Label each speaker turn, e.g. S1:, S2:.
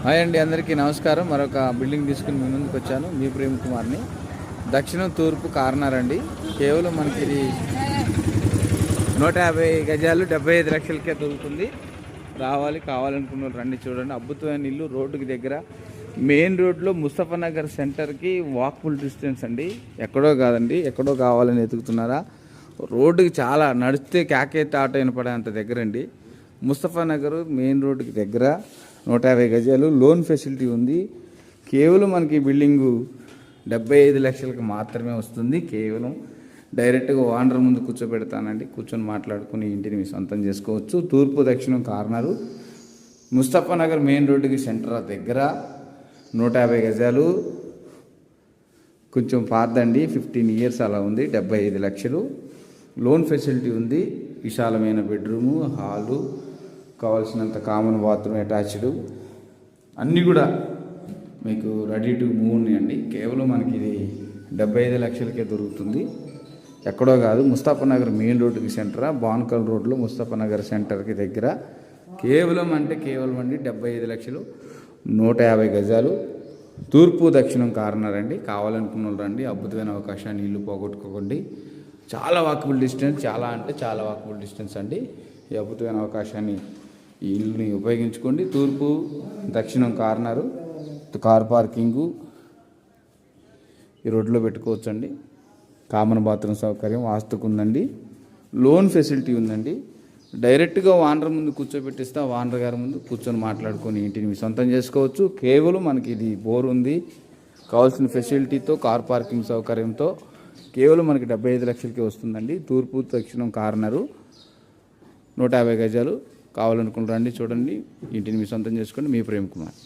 S1: Hi అండి, అందరికీ నమస్కారం. మరొక బిల్డింగ్ తీసుకుని మీ ముందుకు వచ్చాను. మీ ప్రేమ్ కుమార్ని. దక్షిణం తూర్పు కార్నర్ అండి. కేవలం మనకి ఇది 150 గజాలు 75 లక్షలకే దొరుకుతుంది. కావాలనుకున్న వాళ్ళు రండి, చూడండి. అద్భుతమైన ఇల్లు, రోడ్డుకి దగ్గర, మెయిన్ రోడ్లో ముస్తఫా నగర్ సెంటర్కి వాక్బుల్ డిస్టెన్స్ అండి. ఎక్కడో కాదండి, ఎక్కడో కావాలని ఎతుకుతున్నారా? రోడ్డుకి చాలా నడిస్తే క్యాకేట్ ఆటో వినపడేంత దగ్గర అండి. ముస్తఫా నగర్ మెయిన్ రోడ్డుకి దగ్గర 150 గజాలు, లోన్ ఫెసిలిటీ ఉంది. కేవలం మనకి బిల్డింగు 75 లక్షలకు మాత్రమే వస్తుంది. కేవలం డైరెక్ట్గా ఓనర్ ముందు కూర్చోబెడతానండి. కూర్చొని మాట్లాడుకుని ఇంటిని మీ సొంతం చేసుకోవచ్చు. తూర్పు దక్షిణం కార్నరు, ముస్తఫా నగర్ మెయిన్ రోడ్డుకి సెంటర్ దగ్గర 150 గజాలు. కొంచెం పార్దండి, 15 ఇయర్స్ అలా ఉంది. 75 లక్షలు, లోన్ ఫెసిలిటీ ఉంది. విశాలమైన బెడ్రూము, హాలు, కావాల్సినంత కామన్ బాత్రూమ్ అటాచ్డ్, అన్నీ కూడా మీకు రెడీ టు మూవ్ ఉన్నాయండి. కేవలం మనకి ఇది 75 లక్షలకే దొరుకుతుంది. ఎక్కడో కాదు, ముస్తఫా నగర్ మెయిన్ రోడ్డుకి సెంటరా, బాన్కల్ రోడ్లో ముస్తఫా నగర్ సెంటర్కి దగ్గర. కేవలం అండి 75 లక్షలు, 150 గజాలు, తూర్పు దక్షిణం కార్నర్ అండి. కావాలనుకున్న వాళ్ళు రండి. అద్భుతమైన అవకాశాన్ని, ఇల్లు పోగొట్టుకోకండి. చాలా వాకబుల్ డిస్టెన్స్, చాలా వాకబుల్ డిస్టెన్స్ అండి. ఈ అద్భుతమైన అవకాశాన్ని, ఈ ఇల్లుని ఉపయోగించుకోండి. తూర్పు దక్షిణం కార్నరు, కార్ పార్కింగు ఈ రోడ్లో పెట్టుకోవచ్చండి. కామన్ బాత్రూమ్ సౌకర్యం వాస్తుకు ఉందండి. లోన్ ఫెసిలిటీ ఉందండి. డైరెక్ట్గా ఓనర్ ముందు కూర్చోబెట్టిస్తా, ఓనర్ గారి ముందు కూర్చొని మాట్లాడుకొని ఇంటిని మీ సొంతం చేసుకోవచ్చు. కేవలం మనకి ఇది బోర్ ఉంది, కావాల్సిన ఫెసిలిటీతో, కార్ పార్కింగ్ సౌకర్యంతో కేవలం మనకి 75 లక్షలకే వస్తుందండి. తూర్పు దక్షిణం కార్నరు, 150 గజాలు. కావాలనుకుని రండి, చూడండి. ఇంటిని మీ సొంతం చేసుకోండి. మీ ప్రేమ్ కుమార్.